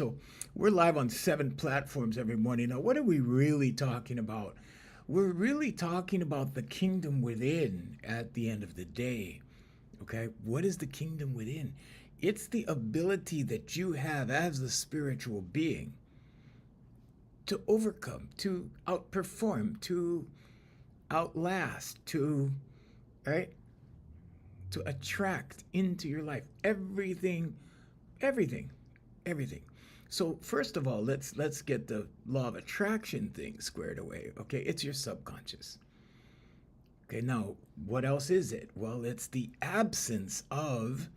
So we're live on 7 platforms every morning. Now, what are we really talking about? We're really talking about the kingdom within at the end of the day. Okay? What is the kingdom within? It's the ability that you have as a spiritual being to overcome, to outperform, to outlast, to, right? To attract into your life everything, everything, everything. So first of all, let's get the law of attraction thing squared away. Okay, it's your subconscious. Okay, now what else is it? Well, it's the absence of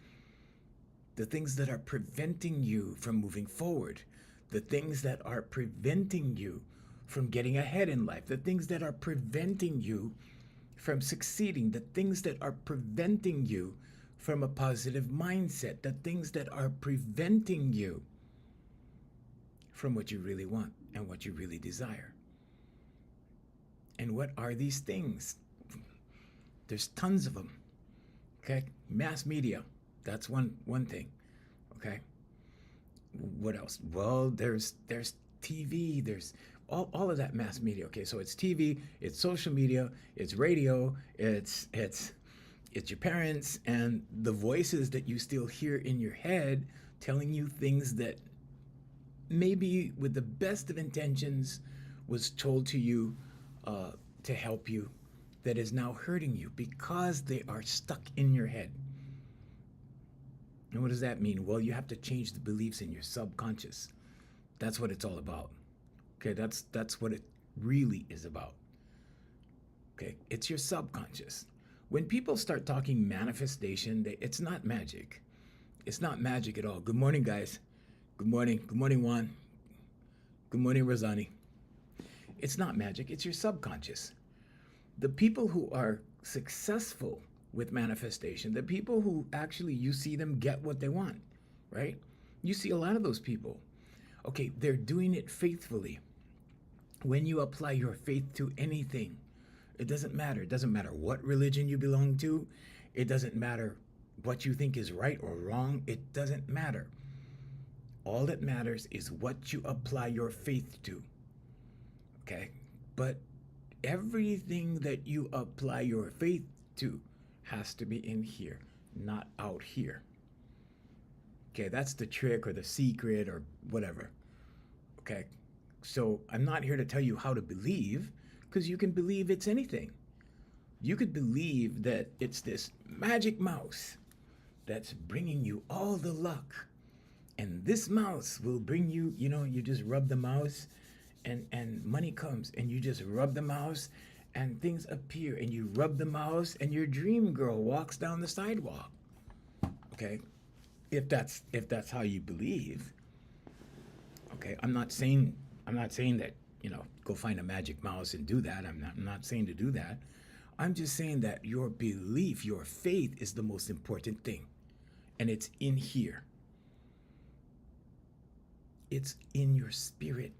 the things that are preventing you from moving forward, the things that are preventing you from getting ahead in life, the things that are preventing you from succeeding, the things that are preventing you from a positive mindset, the things that are preventing you from what you really want and what you really desire. And what are these things? There's tons of them. Okay, mass media, that's one thing. Okay, what else? Well, there's TV, there's all of that mass media. Okay, so it's TV, it's social media, it's radio, it's your parents and the voices that you still hear in your head telling you things that maybe with the best of intentions was told to you to help you, that is now hurting you because they are stuck in your head. And what does that mean? Well, you have to change the beliefs in your subconscious. That's what it's all about. Okay, that's what it really is about. Okay, it's your subconscious. When people start talking manifestation, it's not magic. It's not magic at all. Good morning, guys. Good morning. Good morning, Juan. Good morning, Rosani. It's not magic. It's your subconscious. The people who are successful with manifestation, the people who actually you see them get what they want, right? You see a lot of those people. Okay, they're doing it faithfully. When you apply your faith to anything, it doesn't matter. It doesn't matter what religion you belong to. It doesn't matter what you think is right or wrong. It doesn't matter. All that matters is what you apply your faith to. Okay? But everything that you apply your faith to has to be in here, not out here. Okay, that's the trick or the secret or whatever. Okay, so I'm not here to tell you how to believe, because you can believe it's anything. You could believe that it's this magic mouse that's bringing you all the luck. And this mouse will bring you, you just rub the mouse and money comes, and you just rub the mouse and things appear, and you rub the mouse and your dream girl walks down the sidewalk. Okay, if that's how you believe. Okay, I'm not saying that go find a magic mouse and do that. I'm not saying to do that. I'm just saying that your belief, your faith is the most important thing, and it's in here. It's in your spirit.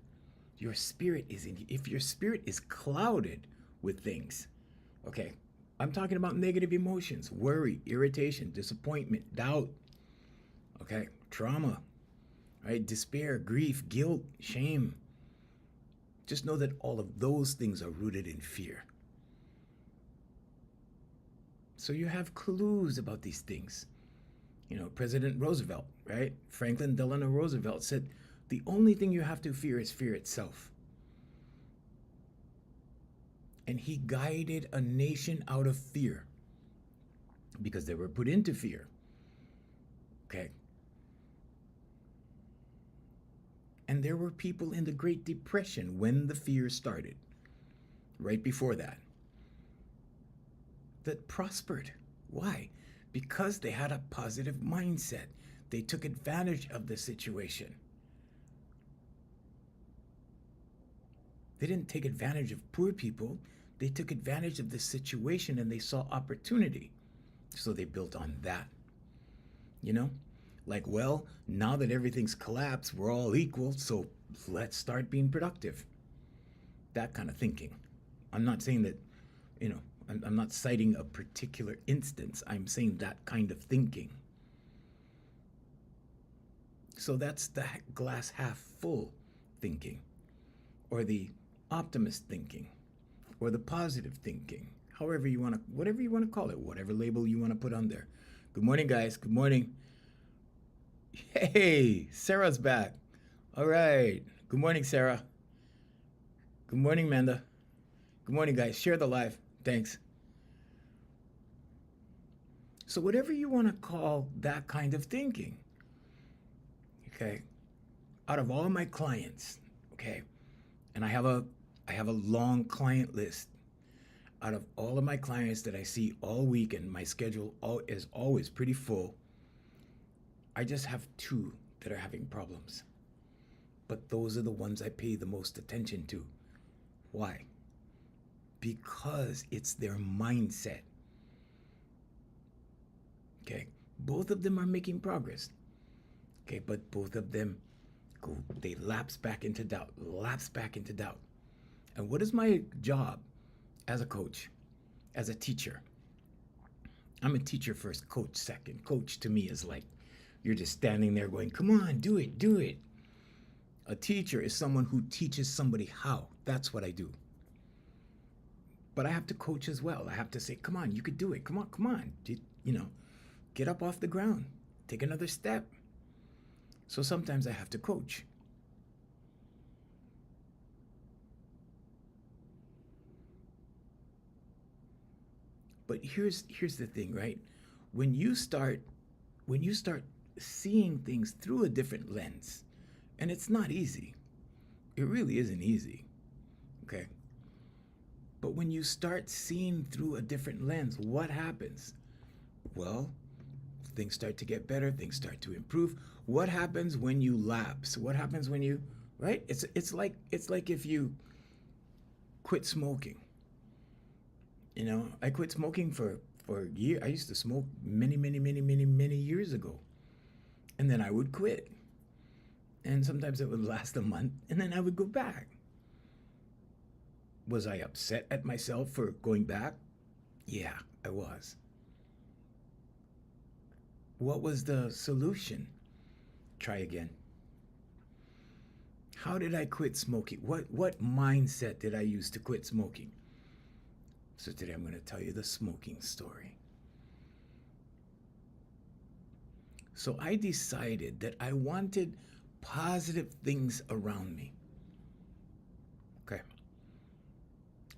Your spirit is in. If your spirit is clouded with things, okay, I'm talking about negative emotions, worry, irritation, disappointment, doubt, okay, trauma, right, despair, grief, guilt, shame. Just know that all of those things are rooted in fear. So you have clues about these things. President Roosevelt, right? Franklin Delano Roosevelt said, the only thing you have to fear is fear itself. And he guided a nation out of fear because they were put into fear. Okay. And there were people in the Great Depression when the fear started, right before that prospered. Why? Because they had a positive mindset. They took advantage of the situation. They didn't take advantage of poor people. They took advantage of the situation and they saw opportunity. So they built on that. Like, well, now that everything's collapsed, we're all equal, so let's start being productive. That kind of thinking. I'm not saying that, I'm not citing a particular instance. I'm saying that kind of thinking. So that's the glass half full thinking, or the optimist thinking, or the positive thinking, however you want to, whatever you want to call it, whatever label you want to put on there. Good morning, guys. Good morning. Hey, Sarah's back. All right. Good morning, Sarah. Good morning, Manda. Good morning, guys. Share the live. Thanks. So, whatever you want to call that kind of thinking, okay, out of all my clients, okay, and I have a long client list. Out of all of my clients that I see all week, and my schedule is always pretty full, I just have two that are having problems. But those are the ones I pay the most attention to. Why? Because it's their mindset. Okay, both of them are making progress. Okay, but both of them they lapse back into doubt, lapse back into doubt. And what is my job as a coach, as a teacher? I'm a teacher first, coach second. Coach to me is like you're just standing there going, come on, do it, do it. A teacher is someone who teaches somebody how. That's what I do. But I have to coach as well. I have to say, come on, you could do it. Come on, come on. Get up off the ground. Take another step. So sometimes I have to coach. But here's the thing, right? When you start seeing things through a different lens, and it's not easy. It really isn't easy. Okay? But when you start seeing through a different lens, what happens? Well, things start to get better, things start to improve. What happens when you lapse? What happens when you, right? It's like if you quit smoking. I quit smoking for a year. I used to smoke many years ago. And then I would quit. And sometimes it would last a month, and then I would go back. Was I upset at myself for going back? Yeah, I was. What was the solution? Try again. How did I quit smoking? What mindset did I use to quit smoking? So today I'm going to tell you the smoking story. So I decided that I wanted positive things around me. Okay.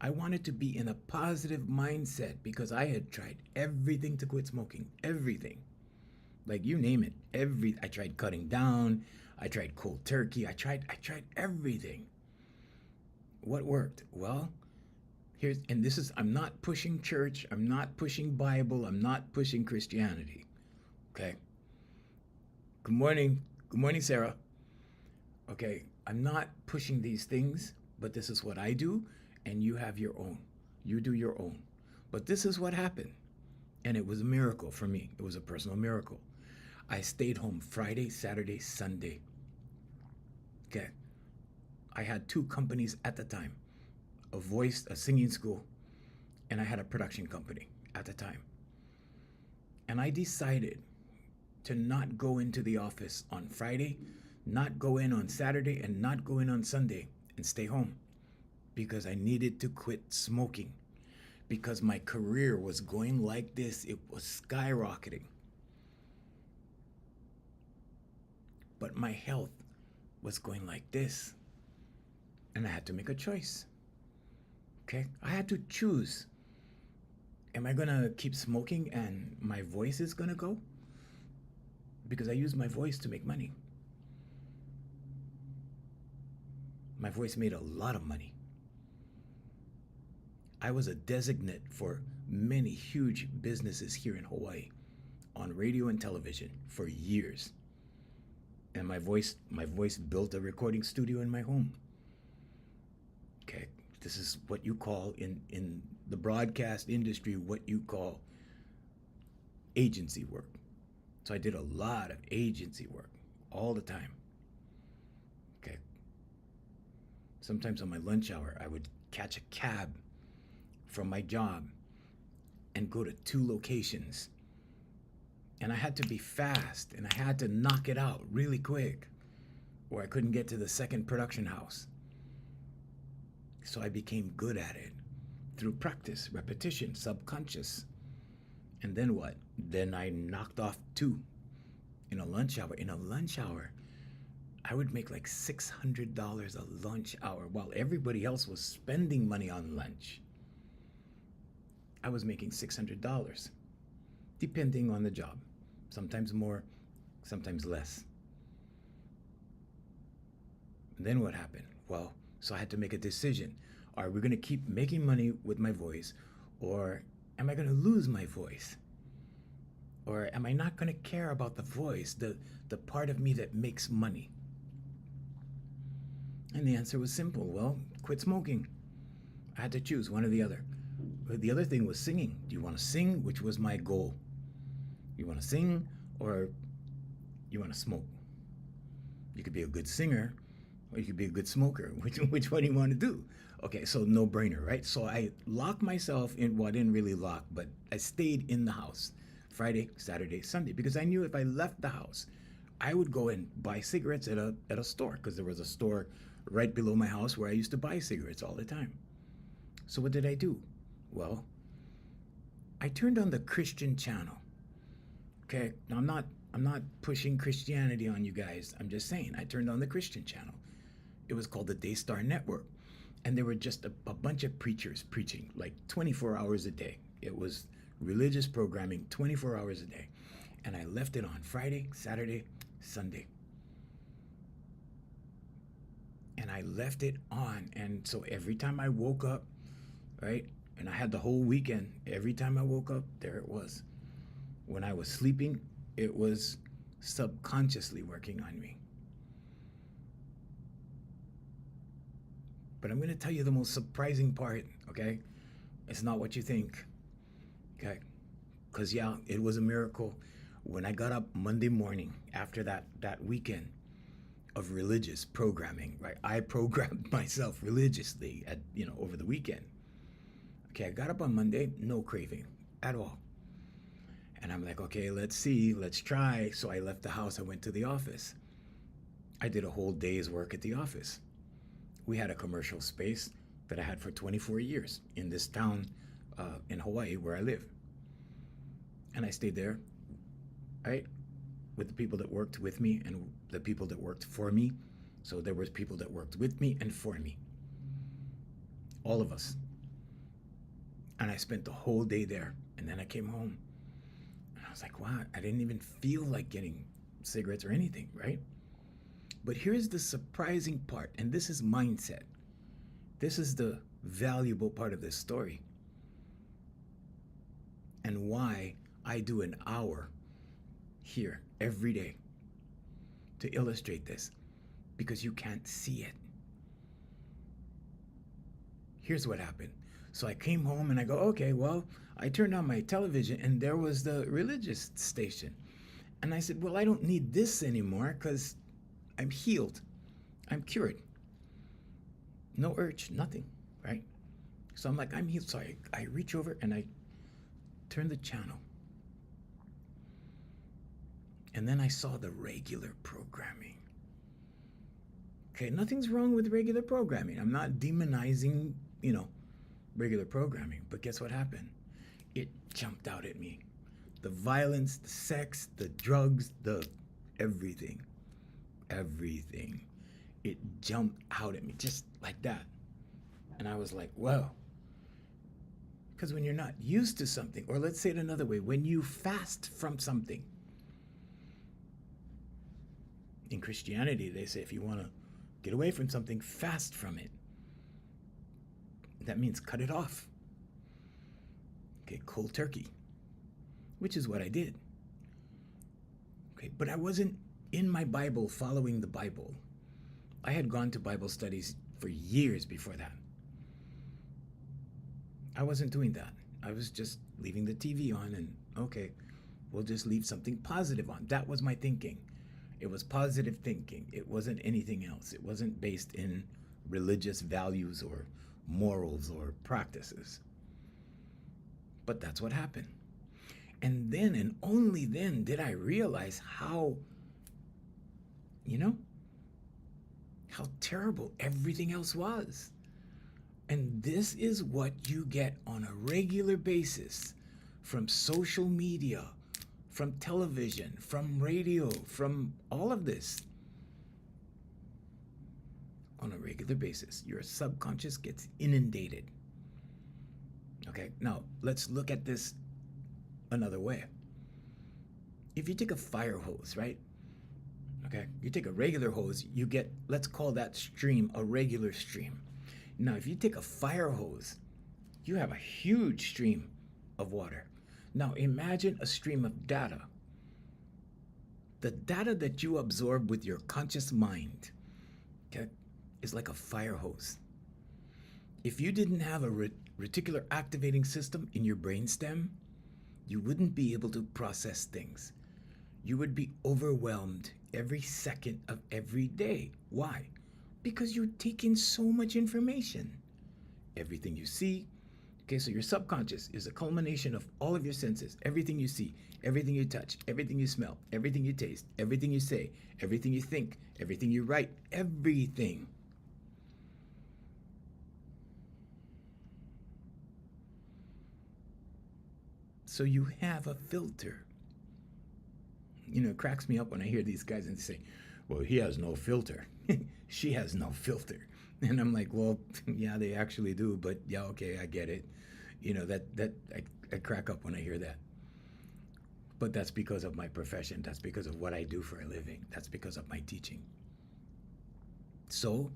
I wanted to be in a positive mindset because I had tried everything to quit smoking. Everything. Like you name it. I tried cutting down. I tried cold turkey. I tried everything. What worked? Well, I'm not pushing church. I'm not pushing Bible. I'm not pushing Christianity. Okay. Good morning. Good morning, Sarah. Okay. I'm not pushing these things, but this is what I do, and you have your own. You do your own. But this is what happened. And it was a miracle for me. It was a personal miracle. I stayed home Friday, Saturday, Sunday. Okay. I had two companies at the time. A singing school, and I had a production company at the time. And I decided to not go into the office on Friday, not go in on Saturday, and not go in on Sunday, and stay home because I needed to quit smoking because my career was going like this. It was skyrocketing. But my health was going like this, and I had to make a choice. Okay, I had to choose. Am I gonna keep smoking and my voice is gonna go? Because I use my voice to make money. My voice made a lot of money. I was a designate for many huge businesses here in Hawaii on radio and television for years. And my voice built a recording studio in my home. Okay. This is what you call in the broadcast industry, what you call agency work. So I did a lot of agency work all the time. Okay. Sometimes on my lunch hour, I would catch a cab from my job and go to two locations And I had to be fast and I had to knock it out really quick or I couldn't get to the second production house. So I became good at it through practice, repetition, subconscious. And then what? Then I knocked off two in a lunch hour. In a lunch hour, I would make like $600 a lunch hour while everybody else was spending money on lunch. I was making $600, depending on the job. Sometimes more, sometimes less. Then what happened? Well, so I had to make a decision. Are we going to keep making money with my voice, or am I going to lose my voice? Or am I not going to care about the voice, the part of me that makes money? And the answer was simple. Well, quit smoking. I had to choose one or the other. The other thing was singing. Do you want to sing? Which was my goal. You want to sing or you want to smoke? You could be a good singer or you could be a good smoker. Which one do you want to do? Okay, so no brainer, right? So I locked myself in, well, I didn't really lock, but I stayed in the house Friday, Saturday, Sunday, because I knew if I left the house, I would go and buy cigarettes at a store, because there was a store right below my house where I used to buy cigarettes all the time. So what did I do? Well, I turned on the Christian channel. Okay, now I'm not pushing Christianity on you guys. I'm just saying I turned on the Christian channel. It was called the Daystar Network. And there were just a bunch of preachers preaching like 24 hours a day. It was religious programming 24 hours a day. And I left it on Friday, Saturday, Sunday. And I left it on. And so every time I woke up, right, and I had the whole weekend, every time I woke up, there it was. When I was sleeping, it was subconsciously working on me. But I'm going to tell you the most surprising part, okay? It's not what you think, okay? Because, yeah, it was a miracle. When I got up Monday morning after that weekend of religious programming, right? I programmed myself religiously over the weekend. Okay, I got up on Monday, no craving at all. And I'm like, okay, let's see, let's try. So I left the house, I went to the office. I did a whole day's work at the office. We had a commercial space that I had for 24 years in this town in Hawaii where I live. And I stayed there, right, with the people that worked with me and the people that worked for me. So there was people that worked with me and for me. All of us. And I spent the whole day there. And then I came home. And I was like, wow, I didn't even feel like getting cigarettes or anything, right? But here's the surprising part, and this is mindset. This is the valuable part of this story. And why I do an hour here every day to illustrate this, because you can't see it. Here's what happened. So I came home and I go, okay, well, I turned on my television and there was the religious station. And I said, well, I don't need this anymore because I'm healed. I'm cured. No urge, nothing, right? So I'm like, I'm healed. So I reach over and I turn the channel. And then I saw the regular programming. Okay, nothing's wrong with regular programming. I'm not demonizing, regular programming. But guess what happened? It jumped out at me. The violence, the sex, the drugs, the everything. Everything. It jumped out at me just like that. And I was like, whoa. Because when you're not used to something, or let's say it another way, when you fast from something, in Christianity, they say if you want to get away from something, fast from it. That means cut it off. Okay, cold turkey, which is what I did. Okay, but I wasn't in my Bible following the Bible. I had gone to Bible studies for years before that. I wasn't doing that. I was just leaving the TV on and, okay, we'll just leave something positive on. That was my thinking. It was positive thinking. It wasn't anything else. It wasn't based in religious values or morals or practices. But that's what happened. And then and only then did I realize how, you know, how terrible everything else was. And this is what you get on a regular basis from social media, from television, from radio, from all of this. On a regular basis, your subconscious gets inundated. Okay, now let's look at this another way. If you take a fire hose, right? Okay, you take a regular hose, you get, let's call that stream a regular stream. Now, if you take a fire hose, you have a huge stream of water. Now, imagine a stream of data. The data that you absorb with your conscious mind, okay, is like a fire hose. If you didn't have a reticular activating system in your brainstem, you wouldn't be able to process things. You would be overwhelmed every second of every day. Why? Because you're taking so much information. Everything you see. Okay, so your subconscious is a culmination of all of your senses. Everything you see, everything you touch, everything you smell, everything you taste, everything you say, everything you think, everything you write, everything. So you have a filter. You know, it cracks me up when I hear these guys and they say, well, he has no filter. She has no filter. And I'm like, well, yeah, they actually do, but yeah, okay, I get it. You know, I crack up when I hear that. But that's because of my profession. That's because of what I do for a living. That's because of my teaching. So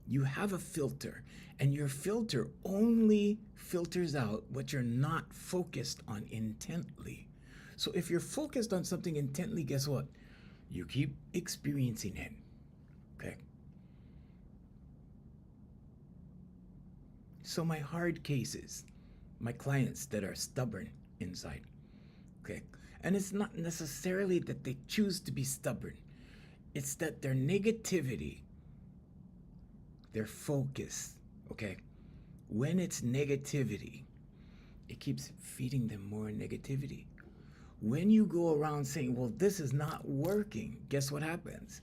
you have a filter, and your filter only filters out what you're not focused on intently. So if you're focused on something intently, guess what? You keep experiencing it. Okay. So my hard cases, my clients that are stubborn inside. Okay. And it's not necessarily that they choose to be stubborn. It's that their negativity, their focus, okay, when it's negativity, it keeps feeding them more negativity. When you go around saying, well, this is not working, guess what happens?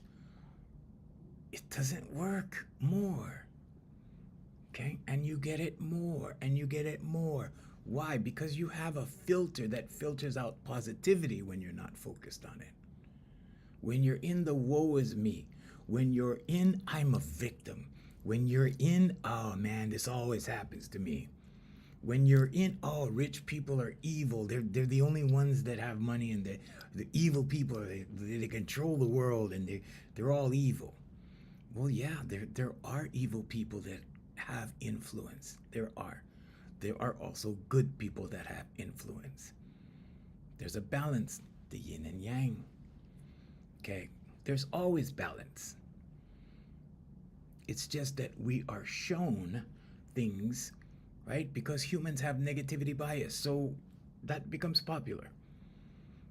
It doesn't work more. Okay? And you get it more, and you get it more. Why? Because you have a filter that filters out positivity when you're not focused on it. When you're in the woe is me, when you're in I'm a victim, when you're in, oh man, this always happens to me. When you're in, oh, rich people are evil. They're the only ones that have money, and the evil people, they control the world, and they're all evil. Well, yeah, there are evil people that have influence. There are. There are also good people that have influence. There's a balance, the yin and yang. Okay, there's always balance. It's just that we are shown things, right? Because humans have negativity bias, so that becomes popular.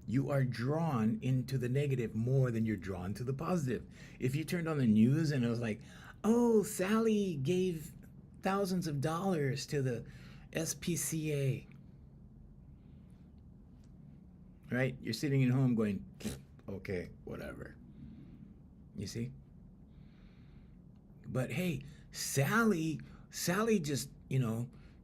You are drawn into the negative more than you're drawn to the positive. If you turned on the news and it was like, oh, Sally gave thousands of dollars to the SPCA, right? You're sitting at home going, okay, whatever. You see? But hey, Sally just,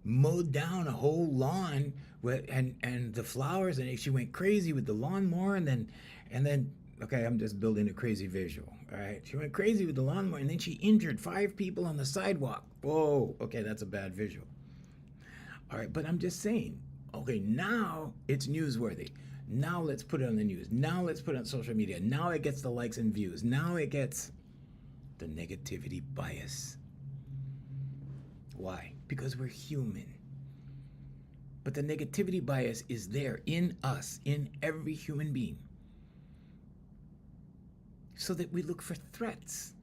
mowed down a whole lawn and the flowers, and she went crazy with the lawnmower, and then okay, I'm just building a crazy visual. All right. She went crazy with the lawnmower, and then she injured 5 people on the sidewalk. Whoa, okay, that's a bad visual. All right, but I'm just saying, okay, now it's newsworthy. Now let's put it on the news. Now let's put it on social media. Now it gets the likes and views. Now it gets the negativity bias. Why? Because we're human. But the negativity bias is there in us, in every human being, so that we look for threats.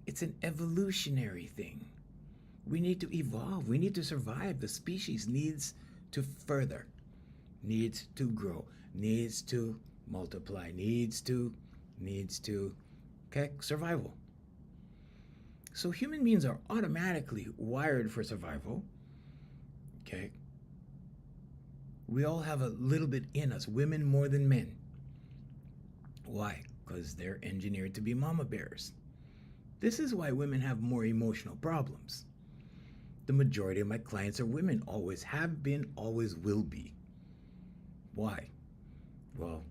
It's an evolutionary thing. We need to evolve. We need to survive. The species needs to further, needs to grow, needs to multiply, needs to, okay, survival. So human beings are automatically wired for survival, okay? We all have a little bit in us, women more than men. Why? Because they're engineered to be mama bears. This is why women have more emotional problems. The majority of my clients are women, always have been, always will be. Why? Well,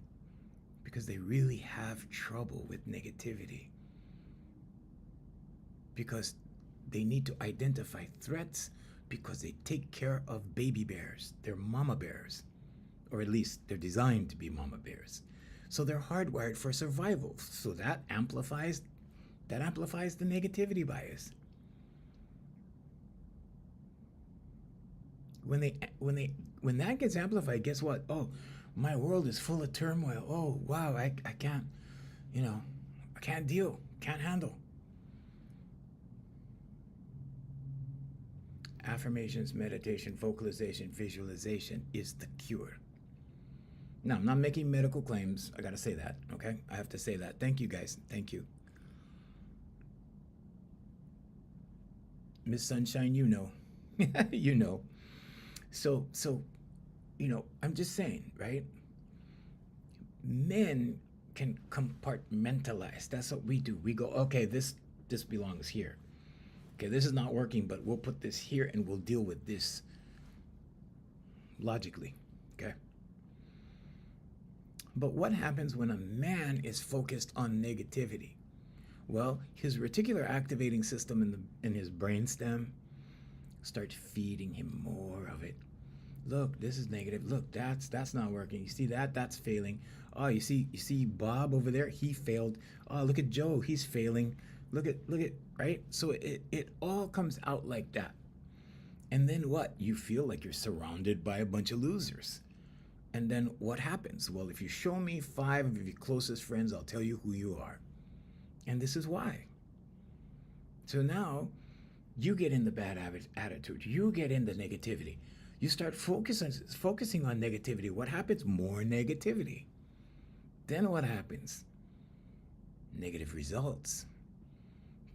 because they really have trouble with negativity. Because they need to identify threats because they take care of baby bears. They're mama bears. Or at least they're designed to be mama bears. So they're hardwired for survival. So that amplifies the negativity bias. When that gets amplified, guess what? Oh, my world is full of turmoil. Oh, wow, I can't, I can't deal, can't handle. Affirmations, meditation, vocalization, visualization is the cure. Now, I'm not making medical claims. I got to say that, okay? I have to say that. Thank you, guys. Thank you. Miss Sunshine, you know. You know. So, I'm just saying, right? Men can compartmentalize. That's what we do. We go, okay, this belongs here. Okay, this is not working, but we'll put this here and we'll deal with this logically, okay? But what happens when a man is focused on negativity? Well, his reticular activating system in his brainstem starts feeding him more of it. Look, this is negative. Look, that's not working. You see that's failing. Oh, you see Bob over there, he failed. Oh, look at Joe, he's failing. Look at right? So it all comes out like that. And then what? You feel like you're surrounded by a bunch of losers. And then what happens? Well, if you show me 5 of your closest friends, I'll tell you who you are. And this is why. So now you get in the bad attitude. You get in the negativity. You start focusing on negativity. What happens? More negativity. Then what happens? Negative results.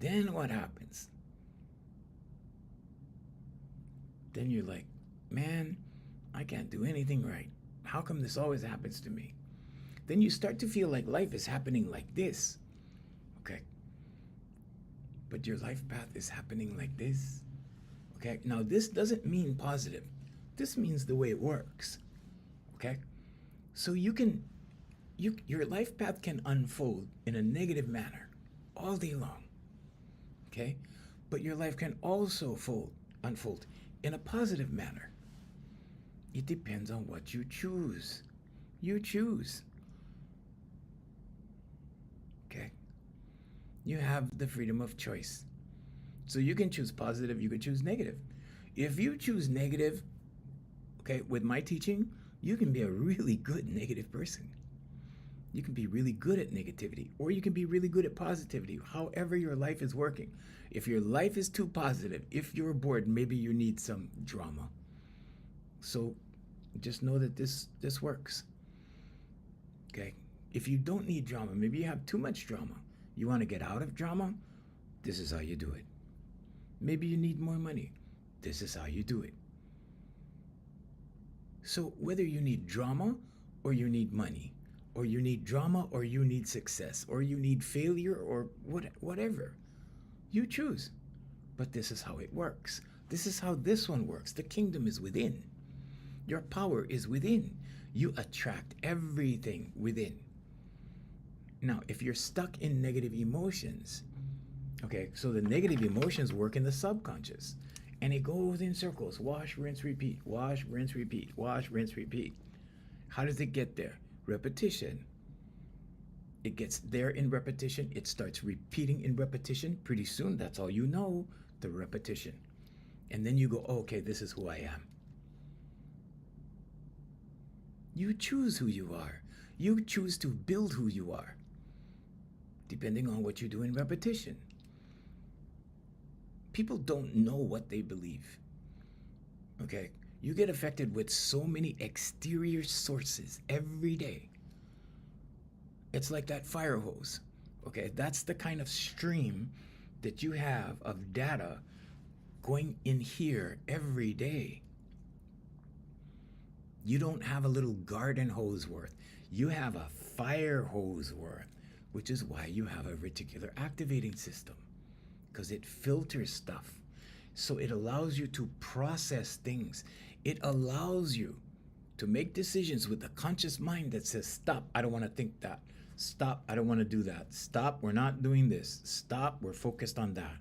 Then what happens? Then you're like, man, I can't do anything right. How come this always happens to me? Then you start to feel like life is happening like this. Okay. But your life path is happening like this. Okay. Now, this doesn't mean positive. This means the way it works. Okay. So your life path can unfold in a negative manner all day long. Okay. But your life can also unfold in a positive manner. It depends on what you choose. You choose. Okay? You have the freedom of choice. So you can choose positive, you can choose negative. If you choose negative, okay, with my teaching, you can be a really good negative person. You can be really good at negativity, or you can be really good at positivity, however your life is working. If your life is too positive, if you're bored, maybe you need some drama. So just know that this works. Okay? If you don't need drama, maybe you have too much drama. You want to get out of drama? This is how you do it. Maybe you need more money. This is how you do it. So whether you need drama or you need money, or you need drama or you need success, or you need failure or whatever, you choose. But this is how it works. This is how this one works. The kingdom is within. Your power is within. You attract everything within. Now, if you're stuck in negative emotions, okay, so the negative emotions work in the subconscious, and it goes in circles. Wash, rinse, repeat. Wash, rinse, repeat. Wash, rinse, repeat. How does it get there? Repetition. It gets there in repetition. It starts repeating in repetition. Pretty soon, that's all you know, the repetition. And then you go, oh, okay, this is who I am. You choose who you are. You choose to build who you are, depending on what you do in repetition. People don't know what they believe. Okay? You get affected with so many exterior sources every day. It's like that fire hose. Okay? That's the kind of stream that you have of data going in here every day. You don't have a little garden hose worth. You have a fire hose worth, which is why you have a reticular activating system, because it filters stuff. So it allows you to process things. It allows you to make decisions with a conscious mind that says, stop, I don't want to think that. Stop, I don't want to do that. Stop, we're not doing this. Stop, we're focused on that.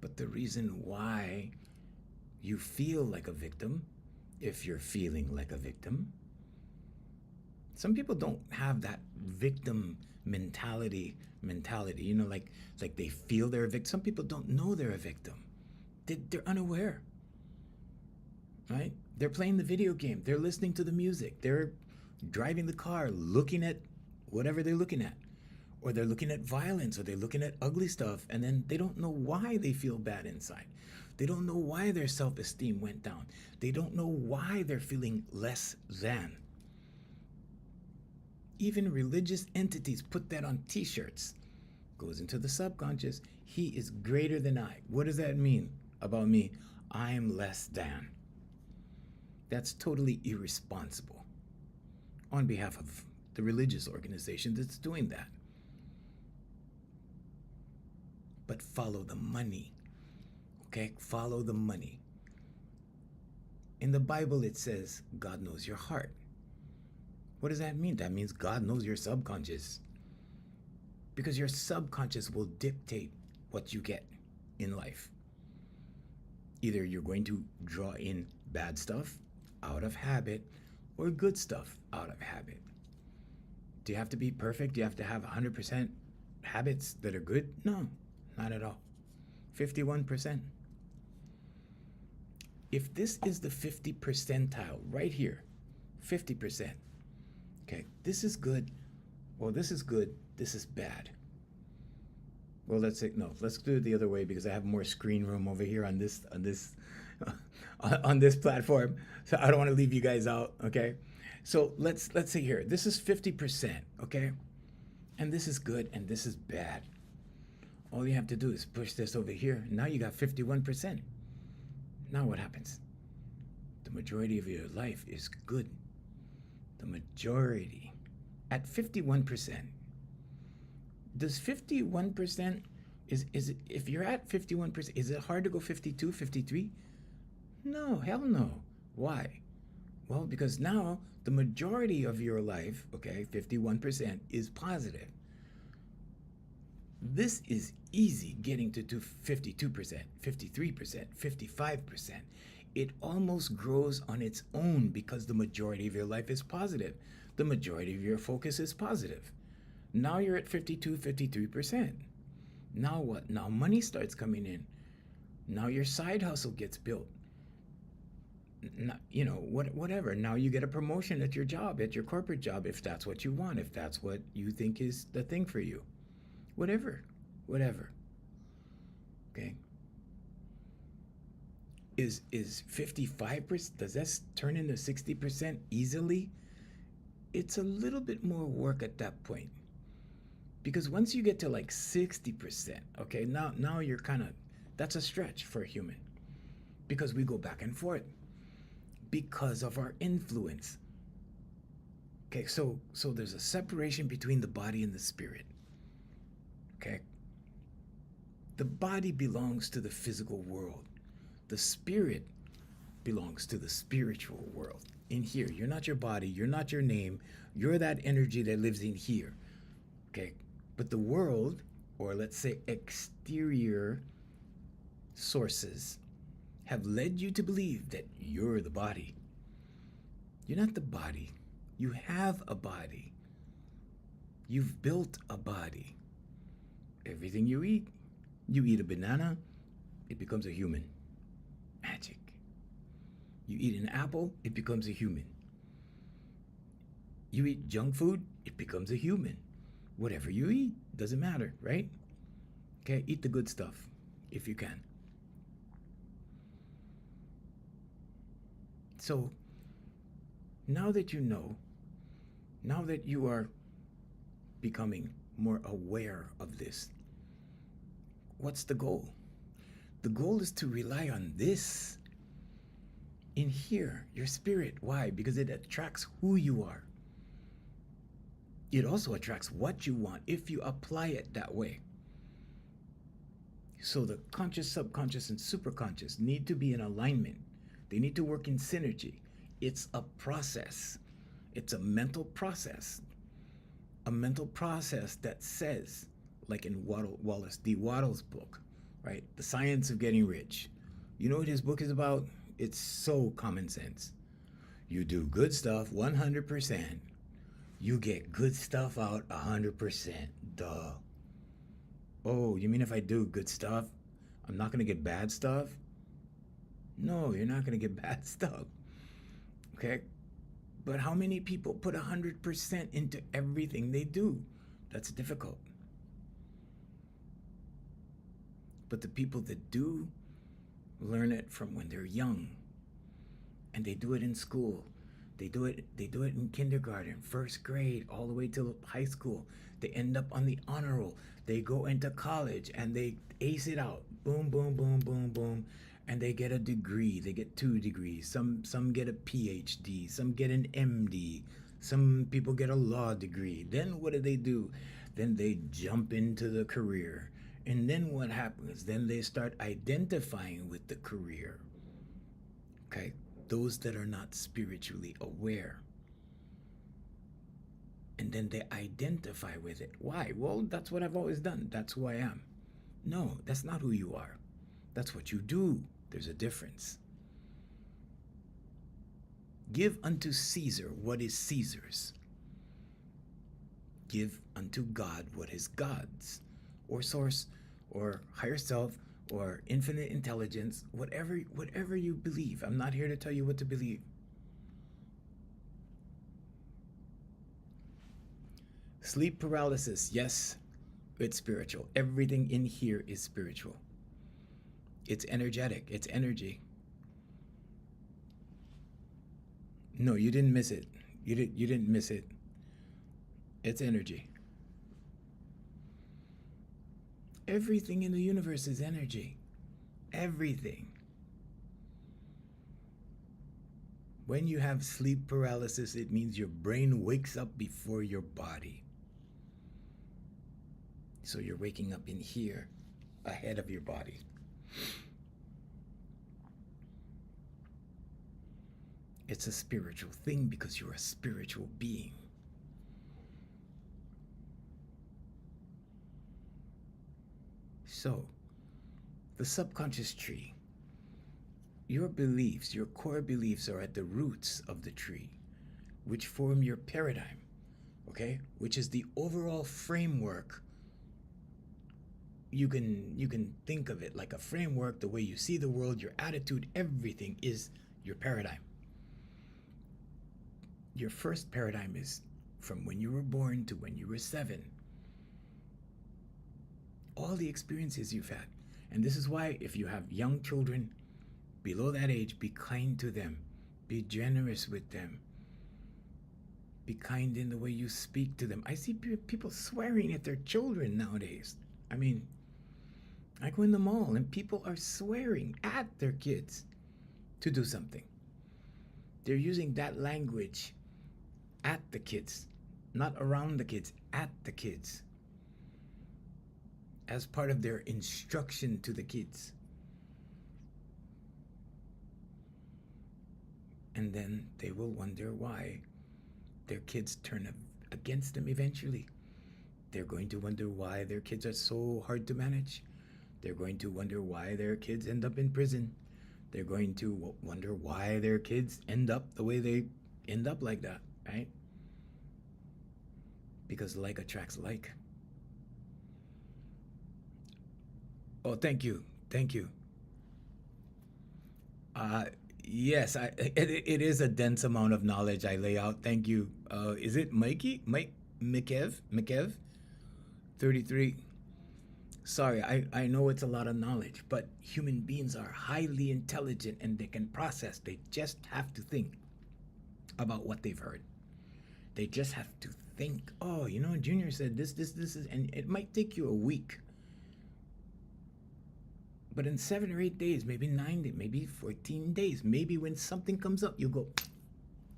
But the reason why you feel like a victim, if you're feeling like a victim, some people don't have that victim mentality, like they feel they're a victim. Some people don't know they're a victim. They're unaware, right? They're playing the video game. They're listening to the music. They're driving the car, looking at whatever they're looking at. Or they're looking at violence, or they're looking at ugly stuff, and then they don't know why they feel bad inside. They don't know why their self-esteem went down. They don't know why they're feeling less than. Even religious entities put that on t-shirts. Goes into the subconscious. He is greater than I. What does that mean about me? I am less than. That's totally irresponsible on behalf of the religious organization that's doing that. But follow the money, okay? Follow the money. In the Bible, it says God knows your heart. What does that mean? That means God knows your subconscious. Because your subconscious will dictate what you get in life. Either you're going to draw in bad stuff out of habit, or good stuff out of habit. Do you have to be perfect? Do you have to have 100% habits that are good? No. Not at all. 51%. If this is the 50 percentile right here, 50%, okay, this is good. Well, this is good. This is bad. Well, let's do it the other way, because I have more screen room over here on this on this platform. So I don't want to leave you guys out, okay? So let's say here, this is 50%, okay? And this is good and this is bad. All you have to do is push this over here. Now you got 51%. Now what happens? The majority of your life is good. The majority. At 51%. Does 51%, if you're at 51%, is it hard to go 52, 53? No, hell no. Why? Well, because now the majority of your life, okay, 51% is positive. This is easy getting to 52%, 53%, 55%. It almost grows on its own because the majority of your life is positive. The majority of your focus is positive. Now you're at 52, 53%. Now what? Now money starts coming in. Now your side hustle gets built. Whatever. Now you get a promotion at your job, at your corporate job, if that's what you want, if that's what you think is the thing for you. Whatever. Okay. Is 55%, does that turn into 60% easily? It's a little bit more work at that point. Because once you get to like 60%, okay, now you're that's a stretch for a human. Because we go back and forth. Because of our influence. Okay, so there's a separation between the body and the spirit. Okay? The body belongs to the physical world. The spirit belongs to the spiritual world. In here, you're not your body, you're not your name, you're that energy that lives in here. Okay? But the world, or let's say exterior sources, have led you to believe that you're the body. You're not the body. You have a body. You've built a body. Everything you eat a banana, it becomes a human. Magic. You eat an apple, it becomes a human. You eat junk food, it becomes a human. Whatever you eat, doesn't matter, right? Okay, eat the good stuff if you can. So, now that you know, now that you are becoming more aware of this, what's the goal? The goal is to rely on this in here, your spirit. Why? Because it attracts who you are. It also attracts what you want if you apply it that way. So the conscious, subconscious, and superconscious need to be in alignment. They need to work in synergy. It's a process. It's a mental process. A mental process that says, like in Wallace D. Wattles' book, right? The Science of Getting Rich. You know what his book is about? It's so common sense. You do good stuff 100%. You get good stuff out 100%. Duh. Oh, you mean if I do good stuff, I'm not going to get bad stuff? No, you're not going to get bad stuff. Okay? But how many people put 100% into everything they do? That's difficult. But the people that do learn it from when they're young. And they do it in school. They do it in kindergarten, first grade, all the way till high school. They end up on the honor roll. They go into college and they ace it out. Boom, boom, boom, boom, boom. And they get a degree. They get 2 degrees. Some get a PhD. Some get an MD. Some people get a law degree. Then what do? Then they jump into the career. And then what happens? Then they start identifying with the career. Okay? Those that are not spiritually aware. And then they identify with it. Why? Well, that's what I've always done. That's who I am. No, that's not who you are. That's what you do. There's a difference. Give unto Caesar what is Caesar's. Give unto God what is God's. Or source, or higher self, or infinite intelligence, whatever you believe. I'm not here to tell you what to believe. Sleep paralysis, yes, it's spiritual. Everything in here is spiritual. It's energetic, it's energy. No, you didn't miss it. You didn't miss it. It's energy. Everything in the universe is energy. Everything. When you have sleep paralysis, it means your brain wakes up before your body. So you're waking up in here, ahead of your body. It's a spiritual thing because you're a spiritual being. So, the subconscious tree, your beliefs, your core beliefs are at the roots of the tree, which form your paradigm, okay? Which is the overall framework. You can think of it like a framework, the way you see the world, your attitude, everything is your paradigm. Your first paradigm is from when you were born to when you were 7. All the experiences you've had. And this is why if you have young children below that age, be kind to them. Be generous with them. Be kind in the way you speak to them. I see people swearing at their children nowadays. I mean, I go in the mall and people are swearing at their kids to do something. They're using that language at the kids, not around the kids, at the kids, as part of their instruction to the kids. And then they will wonder why their kids turn against them eventually. They're going to wonder why their kids are so hard to manage. They're going to wonder why their kids end up in prison. They're going to wonder why their kids end up the way they end up like that, right? Because like attracts like. Oh, thank you. Thank you. Yes, it is a dense amount of knowledge I lay out. Thank you. Is it Mikey? Mikev? 33. Sorry, I know it's a lot of knowledge, but human beings are highly intelligent and they can process. They just have to think about what they've heard. They just have to think, oh, Junior said this is, and it might take you a week. But in 7 or 8 days, maybe 9 days, maybe 14 days, maybe when something comes up, you go,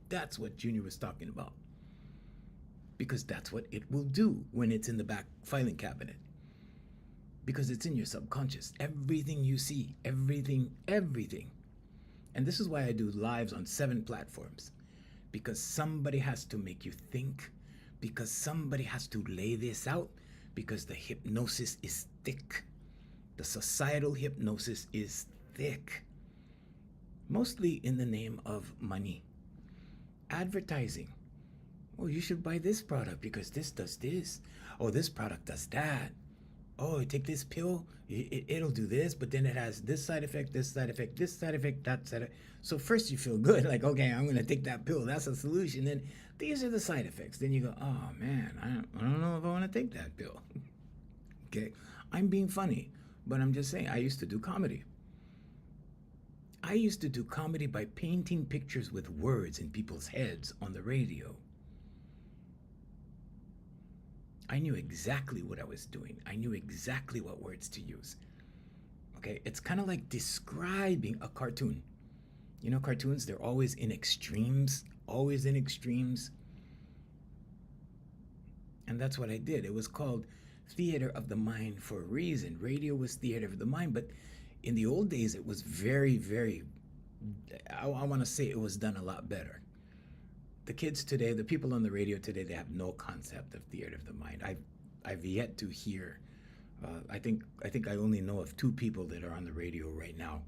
that's what Junior was talking about. Because that's what it will do when it's in the back filing cabinet. Because it's in your subconscious. Everything you see, everything. And this is why I do lives on 7 platforms. Because somebody has to make you think. Because somebody has to lay this out. Because the hypnosis is thick. The societal hypnosis is thick. Mostly in the name of money. Advertising. Oh, you should buy this product because this does this. Oh, this product does that. Oh, you take this pill, it'll do this, but then it has this side effect, this side effect, this side effect, that side effect. So first you feel good, like, okay, I'm going to take that pill. That's a solution. Then these are the side effects. Then you go, oh, man, I don't know if I want to take that pill. Okay, I'm being funny, but I'm just saying I used to do comedy. I used to do comedy by painting pictures with words in people's heads on the radio. I knew exactly what I was doing. I knew exactly what words to use. Okay, it's kind of like describing a cartoon. You know, cartoons, they're always in extremes, always in extremes. And that's what I did. It was called theater of the mind for a reason. Radio was theater of the mind, but in the old days, it was very, I want to say it was done a lot better. The kids today, the people on the radio today, they have no concept of theater of the mind. I've yet to hear. I think I only know of 2 people that are on the radio right now,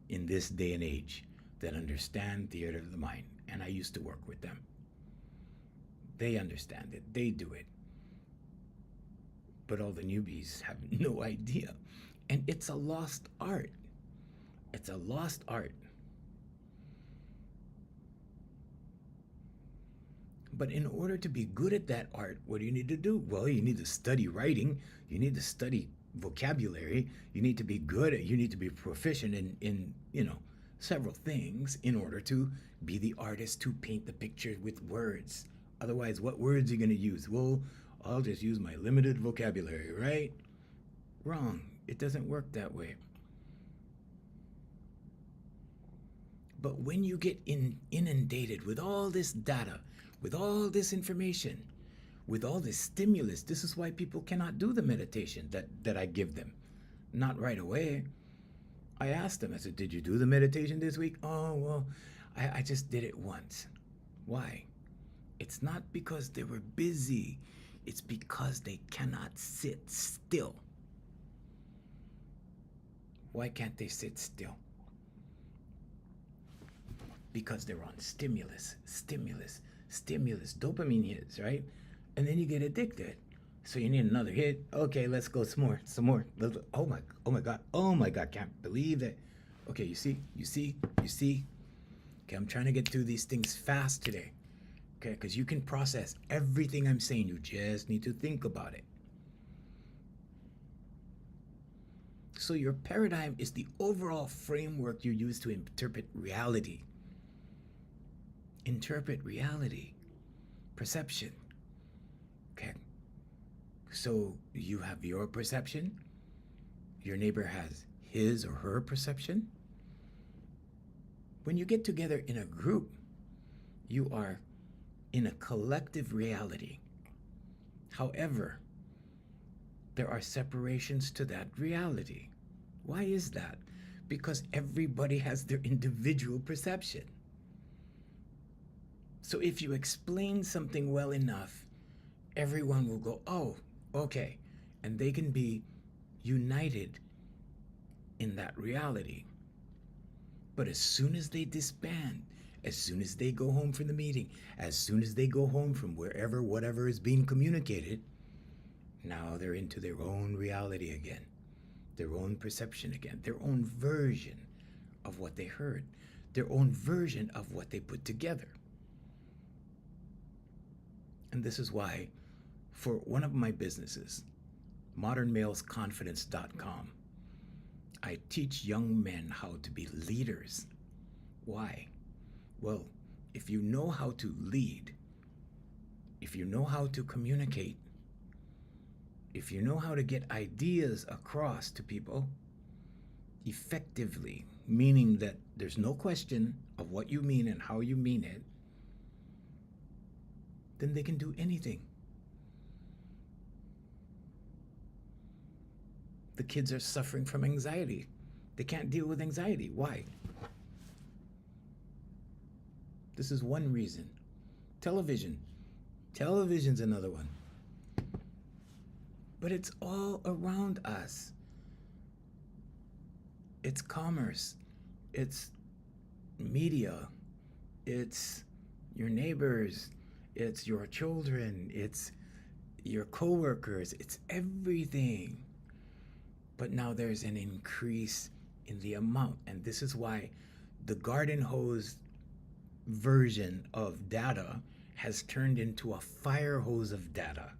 in this day and age, that understand theater of the mind. And I used to work with them. They understand it. They do it. But all the newbies have no idea, and it's a lost art. It's a lost art. But in order to be good at that art, what do you need to do? Well, you need to study writing. You need to study vocabulary. You need to be good at, you need to be proficient in several things in order to be the artist to paint the picture with words. Otherwise, what words are you going to use? Well, I'll just use my limited vocabulary, right? Wrong. It doesn't work that way. But when you get inundated with all this data, with all this information, with all this stimulus, this is why people cannot do the meditation that I give them. Not right away. I asked them, I said, did you do the meditation this week? Oh, well, I just did it once. Why? It's not because they were busy. It's because they cannot sit still. Why can't they sit still? Because they're on stimulus. Dopamine hits, right? And then you get addicted. So you need another hit. Okay, let's go some more. Oh my God, can't believe it. Okay, you see? Okay, I'm trying to get through these things fast today. Okay, because you can process everything I'm saying. You just need to think about it. So your paradigm is the overall framework you use to interpret reality. Perception. Okay. So you have your perception. Your neighbor has his or her perception. When you get together in a group, you are in a collective reality. However, there are separations to that reality. Why is that? Because everybody has their individual perception. So if you explain something well enough, everyone will go, oh, okay. And they can be united in that reality. But as soon as they disband, as soon as they go home from the meeting, as soon as they go home from wherever, whatever is being communicated, now they're into their own reality again, their own perception again, their own version of what they heard, their own version of what they put together. And this is why, for one of my businesses, modernmalesconfidence.com, I teach young men how to be leaders. Why? Well, if you know how to lead, if you know how to communicate, if you know how to get ideas across to people, effectively, meaning that there's no question of what you mean and how you mean it, then they can do anything. The kids are suffering from anxiety. They can't deal with anxiety. Why? This is one reason. Television. Television's another one. But it's all around us. It's commerce. It's media. It's your neighbors. It's your children. It's your coworkers. It's everything. But now there's an increase in the amount. And this is why the garden hose version of data has turned into a fire hose of data.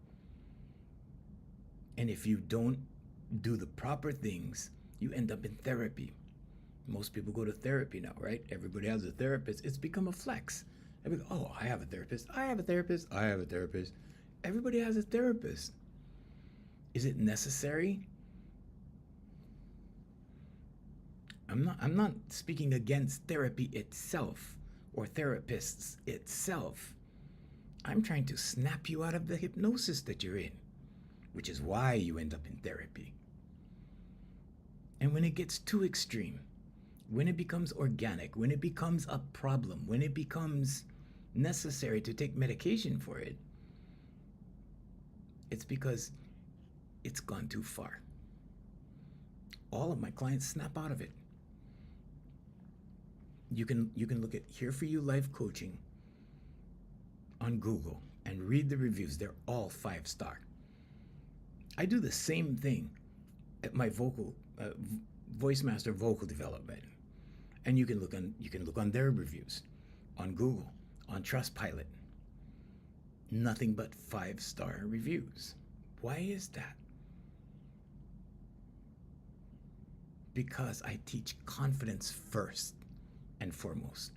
And if you don't do the proper things, you end up in therapy. Most people go to therapy now, right? Everybody has a therapist. It's become a flex. Oh, I have a therapist. I have a therapist. I have a therapist. Everybody has a therapist. Is it necessary? I'm not speaking against therapy itself or therapists itself. I'm trying to snap you out of the hypnosis that you're in, which is why you end up in therapy. And when it gets too extreme, when it becomes organic, when it becomes a problem, when it becomes necessary to take medication for it, it's because it's gone too far. All of my clients snap out of it. You can look at Here For You Life Coaching on Google and read the reviews. They're all 5-star. I do the same thing at my Voicemaster vocal development, and you can look on their reviews on Google, on Trustpilot. Nothing but 5-star reviews. Why is that? Because I teach confidence first and foremost.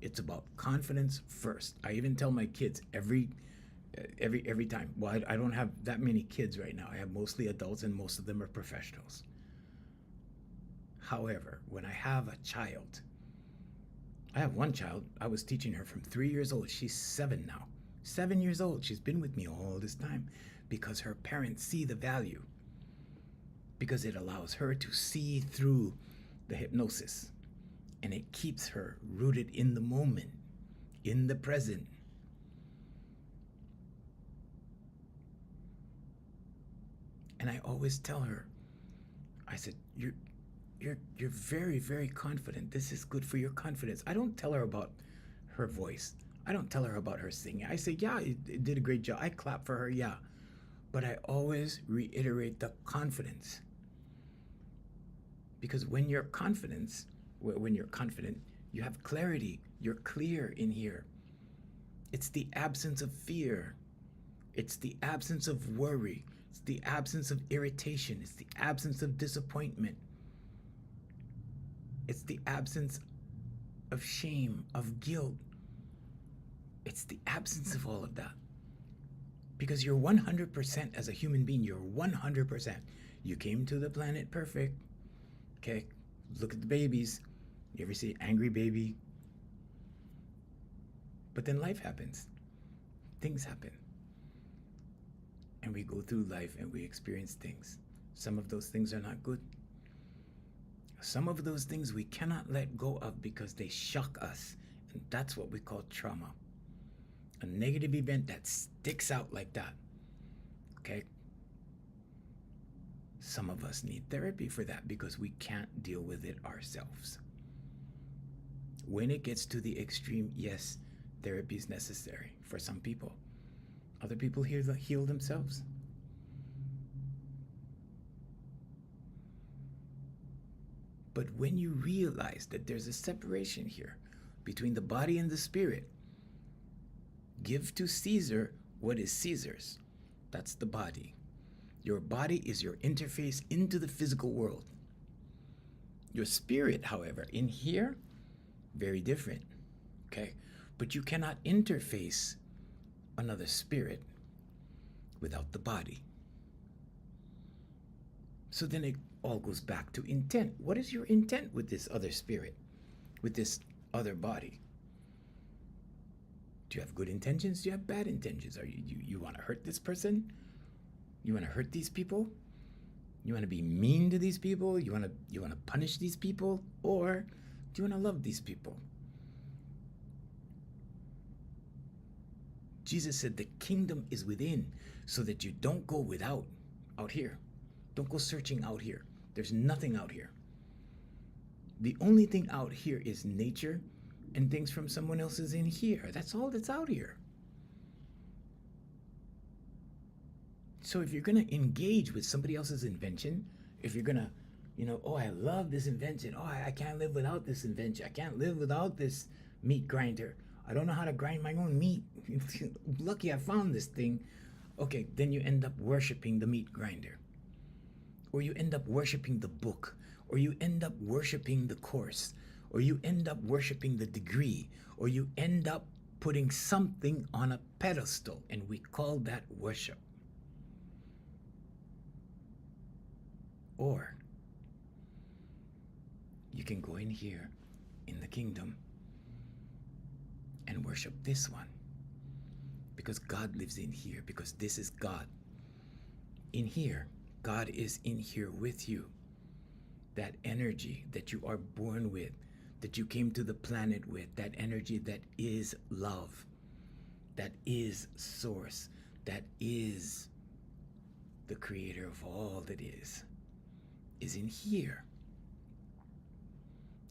It's about confidence first. I even tell my kids every time. Well, I don't have that many kids right now. I have mostly adults, and most of them are professionals. However, when I have a child, I have one child. I was teaching her from 3 years old. She's 7 now. 7 years old. She's been with me all this time because her parents see the value. Because it allows her to see through the hypnosis. And it keeps her rooted in the moment, in the present. And I always tell her, I said, you're very, very confident. This is good for your confidence. I don't tell her about her voice. I don't tell her about her singing. I say, yeah, you did a great job. I clap for her, yeah. But I always reiterate the confidence. Because when you're confident, you have clarity. You're clear in here. It's the absence of fear. It's the absence of worry. It's the absence of irritation. It's the absence of disappointment. It's the absence of shame, of guilt. It's the absence of all of that. Because you're 100% as a human being. You're 100%. You came to the planet perfect. Okay? Look at the babies. You ever see angry baby? But then life happens. Things happen. And we go through life and we experience things. Some of those things are not good. Some of those things we cannot let go of because they shock us. And that's what we call trauma. A negative event that sticks out like that. Okay? Some of us need therapy for that because we can't deal with it ourselves. When it gets to the extreme, yes, therapy is necessary for some people. Other people heal themselves. But when you realize that there's a separation here between the body and the spirit, give to Caesar what is Caesar's. That's the body. Your body is your interface into the physical world. Your spirit, however, in here, very different. Okay? But you cannot interface another spirit without the body. So then it all goes back to intent. What is your intent with this other spirit, with this other body? Do you have good intentions? Do you have bad intentions? Are you want to hurt this person? You want to hurt these people? You want to be mean to these people? You want to punish these people? Or do you want to love these people? Jesus said the kingdom is within, so that you don't go without out here. Don't go searching out here. There's nothing out here. The only thing out here is nature and things from someone else's in here. That's all that's out here. So if you're going to engage with somebody else's invention, if you're going to, oh, I love this invention. Oh, I can't live without this invention. I can't live without this meat grinder. I don't know how to grind my own meat. Lucky I found this thing. Okay, then you end up worshiping the meat grinder. Or you end up worshiping the book. Or you end up worshiping the course. Or you end up worshiping the degree. Or you end up putting something on a pedestal. And we call that worship. Or you can go in here in the kingdom and worship this one. Because God lives in here. Because this is God. In here, God is in here with you. That energy that you are born with, that you came to the planet with, that energy that is love, that is source, that is the creator of all that is in here.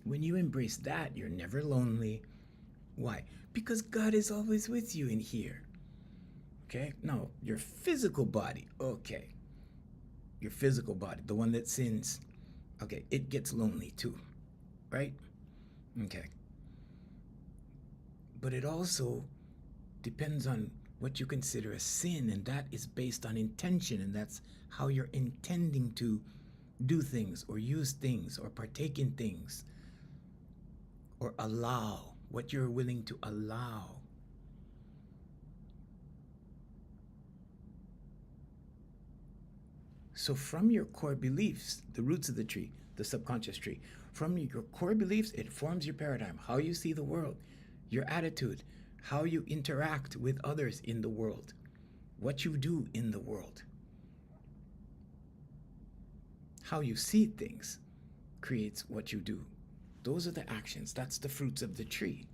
When you embrace that, you're never lonely. Why? Because God is always with you in here. Okay? Now, your physical body, okay. Your physical body, the one that sins, okay, it gets lonely too, right? Okay. But it also depends on what you consider a sin, and that is based on intention, and that's how you're intending to do things or use things or partake in things or allow what you're willing to allow. So from your core beliefs, the roots of the tree, the subconscious tree, from your core beliefs, it forms your paradigm, how you see the world, your attitude, how you interact with others in the world, what you do in the world. How you see things creates what you do. Those are the actions. That's the fruits of the tree.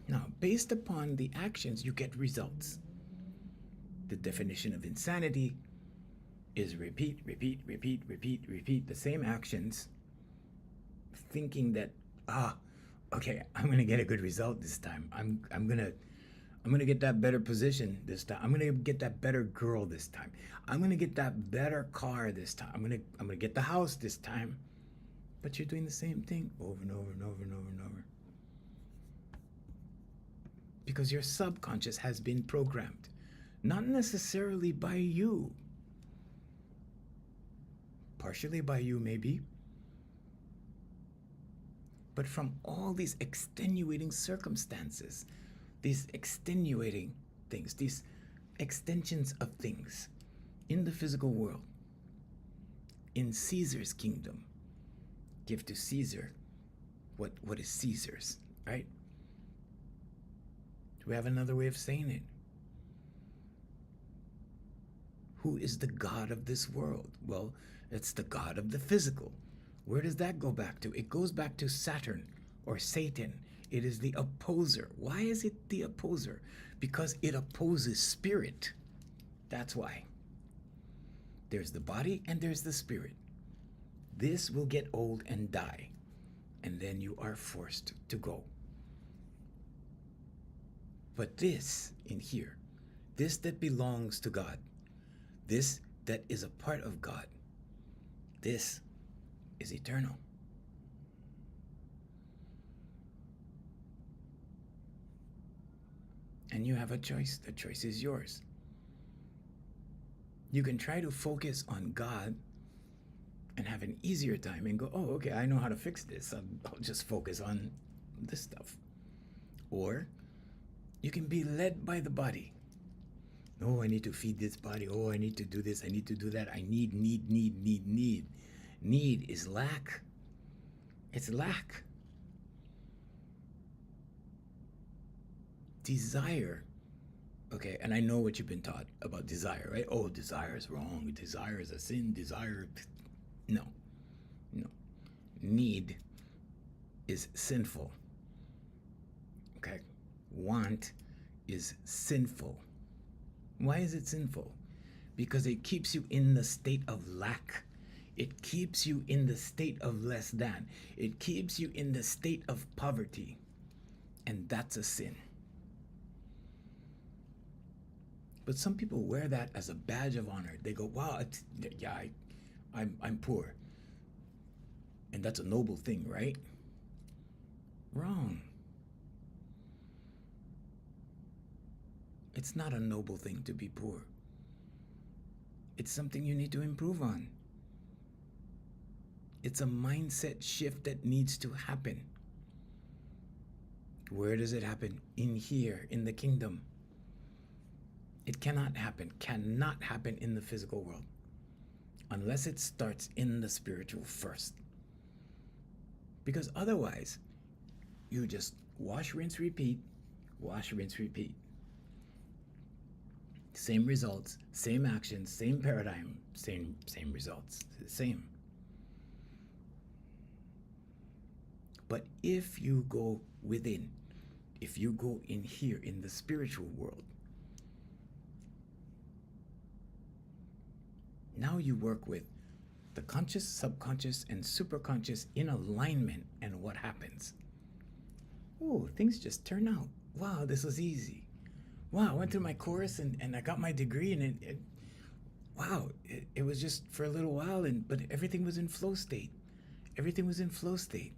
Now, based upon the actions, you get results. The definition of insanity is repeat the same actions, thinking that, okay, I'm gonna get a good result this time. I'm gonna get that better position this time. I'm gonna get that better girl this time. I'm gonna get that better car this time. I'm gonna get the house this time. But you're doing the same thing over and over and over and over and over. Because your subconscious has been programmed. Not necessarily by you. Partially by you, maybe. But from all these extenuating circumstances, these extenuating things, these extensions of things in the physical world, in Caesar's kingdom. Give to Caesar what is Caesar's, right? Do we have another way of saying it? Who is the God of this world? Well, it's the God of the physical. Where does that go back to? It goes back to Saturn or Satan. It is the opposer. Why is it the opposer? Because it opposes spirit. That's why. There's the body and there's the spirit. This will get old and die, and then you are forced to go. But this in here, this that belongs to God, this that is a part of God, this is eternal. And you have a choice. The choice is yours. You can try to focus on God and have an easier time and go, oh, okay, I know how to fix this. I'll just focus on this stuff. Or you can be led by the body. Oh, I need to feed this body. Oh, I need to do this. I need to do that. I need, need, need, need, need. Need is lack. It's lack. Desire. Okay, and I know what you've been taught about desire, right? Oh, desire is wrong. Desire is a sin. Desire. No, no. Need is sinful. Okay? Want is sinful. Why is it sinful? Because it keeps you in the state of lack. It keeps you in the state of less than. It keeps you in the state of poverty. And that's a sin. But some people wear that as a badge of honor. They go, wow, yeah, I'm poor. And that's a noble thing, right? Wrong. It's not a noble thing to be poor. It's something you need to improve on. It's a mindset shift that needs to happen. Where does it happen? In here, in the kingdom. It cannot happen in the physical world unless it starts in the spiritual first. Because otherwise, you just wash, rinse, repeat, wash, rinse, repeat. Same results, same actions, same paradigm, same results, same. But if you go within, if you go in here in the spiritual world, now you work with the conscious, subconscious, and superconscious in alignment, and what happens? Oh, things just turn out. Wow, this was easy. Wow, I went through my course and I got my degree, and it was just for a little while, but everything was in flow state. Everything was in flow state.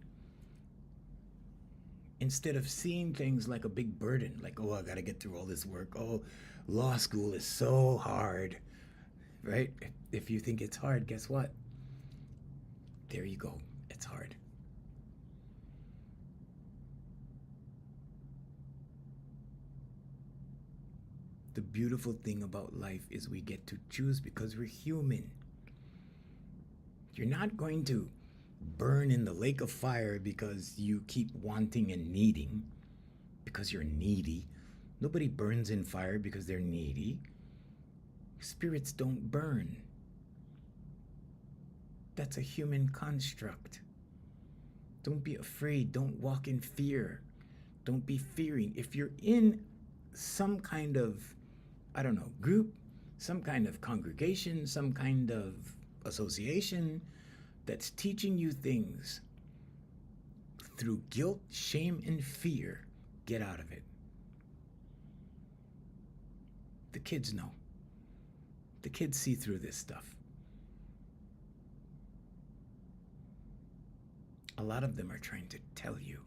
Instead of seeing things like a big burden, like, oh, I got to get through all this work. Oh, law school is so hard, right? If you think it's hard, guess what? There you go. It's hard. The beautiful thing about life is we get to choose because we're human. You're not going to burn in the lake of fire because you keep wanting and needing, because you're needy. Nobody burns in fire because they're needy. Spirits don't burn. That's a human construct. Don't be afraid. Don't walk in fear. Don't be fearing. If you're in some kind of, I don't know, group, some kind of congregation, some kind of association that's teaching you things through guilt, shame, and fear, get out of it. The kids know. The kids see through this stuff. A lot of them are trying to tell you.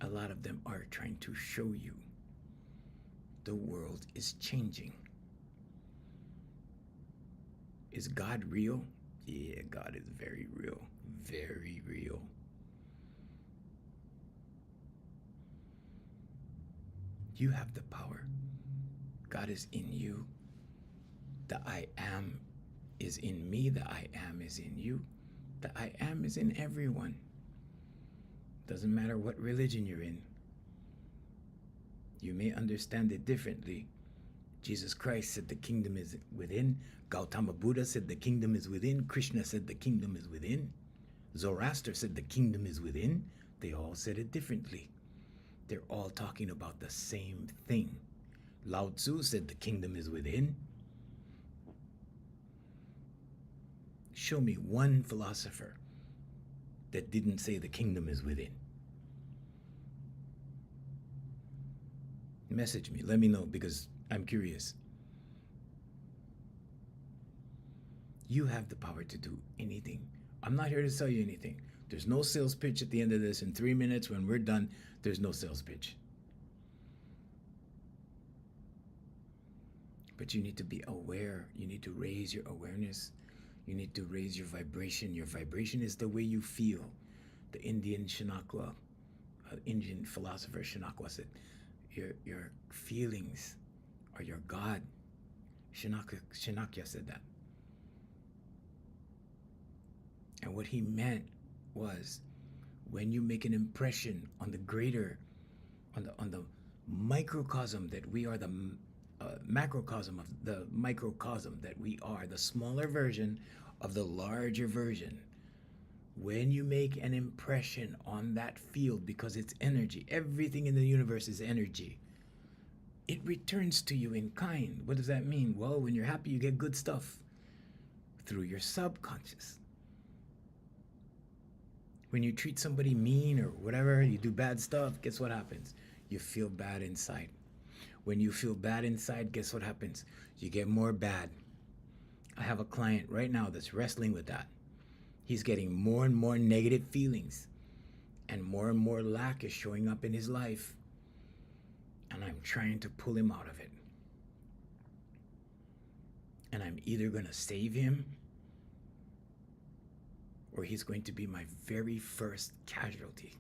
A lot of them are trying to show you. The world is changing. Is God real? Yeah, God is very real. Very real. You have the power. God is in you. The I am is in me. The I am is in you. The I am is in everyone. Doesn't matter what religion you're in. You may understand it differently. Jesus Christ said the kingdom is within. Gautama Buddha said the kingdom is within. Krishna said the kingdom is within. Zoroaster said the kingdom is within. They all said it differently. They're all talking about the same thing. Lao Tzu said the kingdom is within. Show me one philosopher that didn't say the kingdom is within. Message me, let me know, because I'm curious. You have the power to do anything. I'm not here to sell you anything. There's no sales pitch at the end of this. In 3 minutes, when we're done, there's no sales pitch. But you need to be aware. You need to raise your awareness. You need to raise your vibration. Your vibration is the way you feel. The Indian philosopher Shanakwa said, your feelings or your God. Shinakya said that. And what he meant was, when you make an impression on the greater, on the microcosm that we are, the macrocosm of the microcosm that we are, the smaller version of the larger version. When you make an impression on that field, because it's energy, everything in the universe is energy, it returns to you in kind. What does that mean? Well, when you're happy, you get good stuff through your subconscious. When you treat somebody mean or whatever, you do bad stuff, guess what happens? You feel bad inside. When you feel bad inside, guess what happens? You get more bad. I have a client right now that's wrestling with that. He's getting more and more negative feelings, and more lack is showing up in his life. And I'm trying to pull him out of it. And I'm either going to save him, or he's going to be my very first casualty.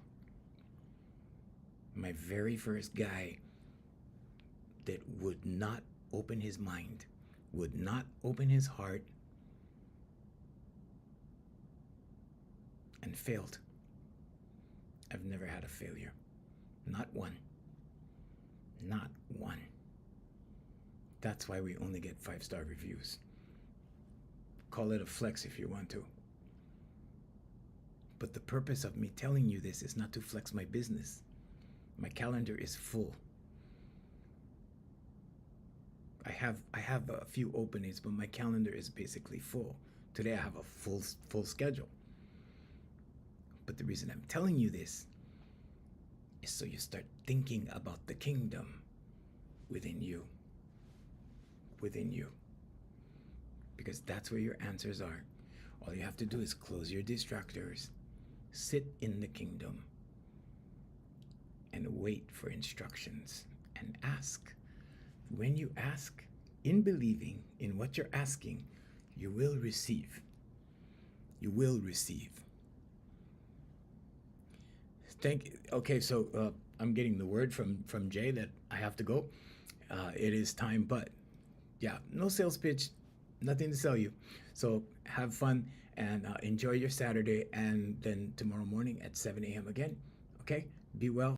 My very first guy that would not open his mind, would not open his heart, and failed. I've never had a failure. Not one. Not one. That's why we only get 5-star reviews. Call it a flex if you want to. But the purpose of me telling you this is not to flex my business. My calendar is full. I have a few openings, but my calendar is basically full. Today I have a full schedule. But the reason I'm telling you this is so you start thinking about the kingdom within you. Within you. Because that's where your answers are. All you have to do is close your distractors, sit in the kingdom, and wait for instructions and ask. When you ask, in believing in what you're asking, you will receive. You will receive. Okay, so I'm getting the word from Jay that I have to go. It is time, but yeah, no sales pitch, nothing to sell you. So have fun and enjoy your Saturday, and then tomorrow morning at 7 a.m. again. Okay, be well.